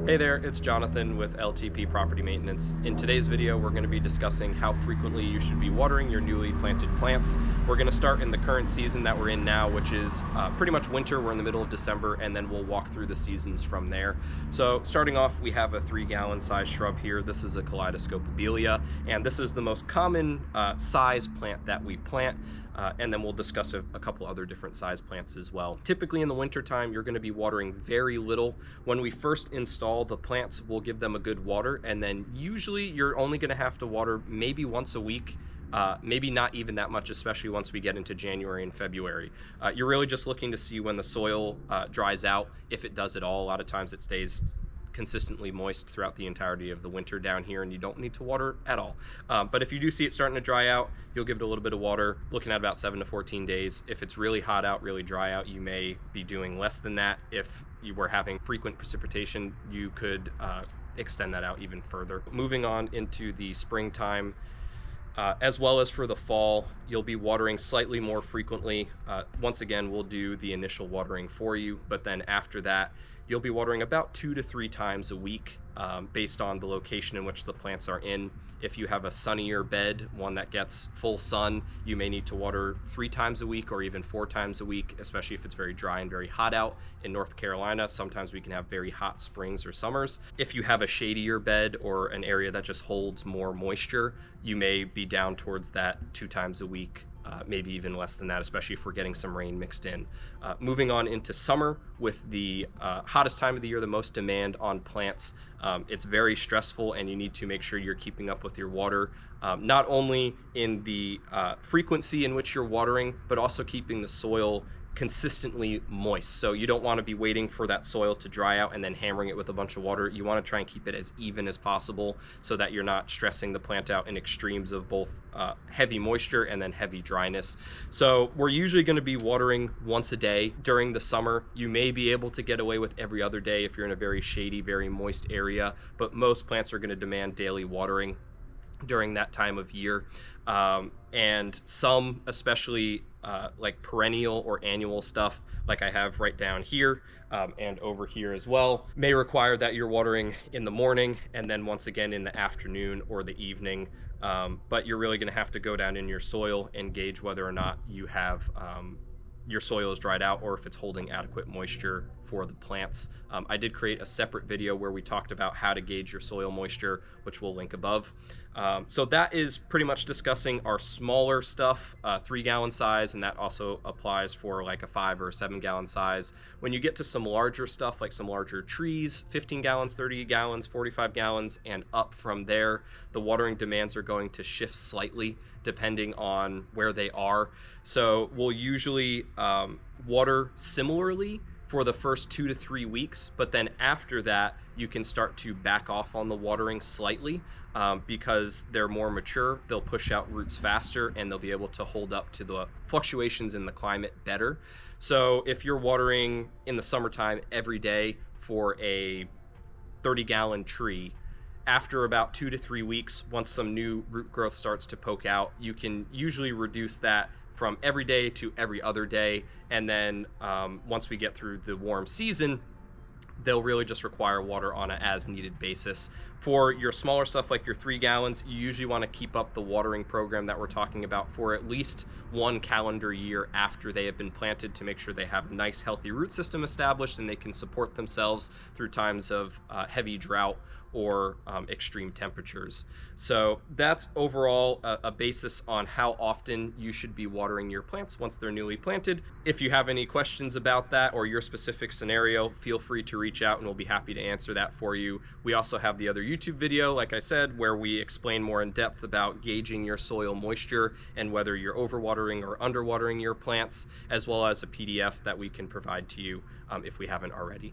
Hey there, it's Jonathan with LTP Property Maintenance. In today's video, we're going to be discussing how frequently you should be watering your newly planted plants. We're going to start in the current season that we're in now, which is pretty much winter. We're in the middle of December, and then we'll walk through the seasons from there. So starting off, we have a 3-gallon size shrub here. This is a kaleidoscope lobelia, and this is the most common size plant that we plant. And then we'll discuss a couple other different size plants as well. Typically in the winter time, you're going to be watering very little. When we first install the plants, we'll give them a good water, and then usually you're only going to have to water maybe once a week. Maybe not even that much, especially once we get into January and February. You're really just looking to see when the soil dries out, if it does at all. A lot of times it stays consistently moist throughout the entirety of the winter down here, and you don't need to water at all. But if you do see it starting to dry out, you'll give it a little bit of water, looking at about 7 to 14 days. If it's really hot out, really dry out, you may be doing less than that. If you were having frequent precipitation, you could extend that out even further. Moving on into the springtime, as well as for the fall, you'll be watering slightly more frequently. Once again, we'll do the initial watering for you, but then after that, you'll be watering about 2 to 3 times a week based on the location in which the plants are in. If you have a sunnier bed, one that gets full sun, you may need to water 3 times a week or even 4 times a week, especially if it's very dry and very hot out. In North Carolina, sometimes we can have very hot springs or summers. If you have a shadier bed or an area that just holds more moisture, you may be down towards that 2 times a week. Maybe even less than that, especially if we're getting some rain mixed in. Moving on into summer, with the hottest time of the year, the most demand on plants, it's very stressful, and you need to make sure you're keeping up with your water, not only in the frequency in which you're watering, but also keeping the soil consistently moist. So you don't want to be waiting for that soil to dry out and then hammering it with a bunch of water. You want to try and keep it as even as possible so that you're not stressing the plant out in extremes of both heavy moisture and then heavy dryness. So we're usually going to be watering once a day during the summer. You may be able to get away with every other day if you're in a very shady, very moist area, but most plants are going to demand daily watering during that time of year. And some, especially like perennial or annual stuff, like I have right down here and over here as well, may require that you're watering in the morning and then once again in the afternoon or the evening. But you're really going to have to go down in your soil and gauge whether or not you have your soil is dried out or if it's holding adequate moisture for the plants. I did create a separate video where we talked about how to gauge your soil moisture, which we'll link above. So that is pretty much discussing our smaller stuff, 3-gallon size, and that also applies for like a 5 or 7-gallon size. When you get to some larger stuff, like some larger trees, 15 gallons, 30 gallons, 45 gallons, and up from there, the watering demands are going to shift slightly depending on where they are. So we'll usually water similarly for the first 2 to 3 weeks, but then after that, you can start to back off on the watering slightly because they're more mature, they'll push out roots faster, and they'll be able to hold up to the fluctuations in the climate better. So if you're watering in the summertime every day for a 30-gallon tree, after about 2 to 3 weeks, once some new root growth starts to poke out, you can usually reduce that from every day to every other day. And then once we get through the warm season, they'll really just require water on an as needed basis. For your smaller stuff like your 3 gallons, you usually want to keep up the watering program that we're talking about for at least 1 calendar year after they have been planted to make sure they have a nice healthy root system established and they can support themselves through times of heavy drought or extreme temperatures. So that's overall a basis on how often you should be watering your plants once they're newly planted. If you have any questions about that or your specific scenario, feel free to reach out and we'll be happy to answer that for you. We also have the other YouTube video, like I said, where we explain more in depth about gauging your soil moisture and whether you're overwatering or underwatering your plants, as well as a PDF that we can provide to you if we haven't already.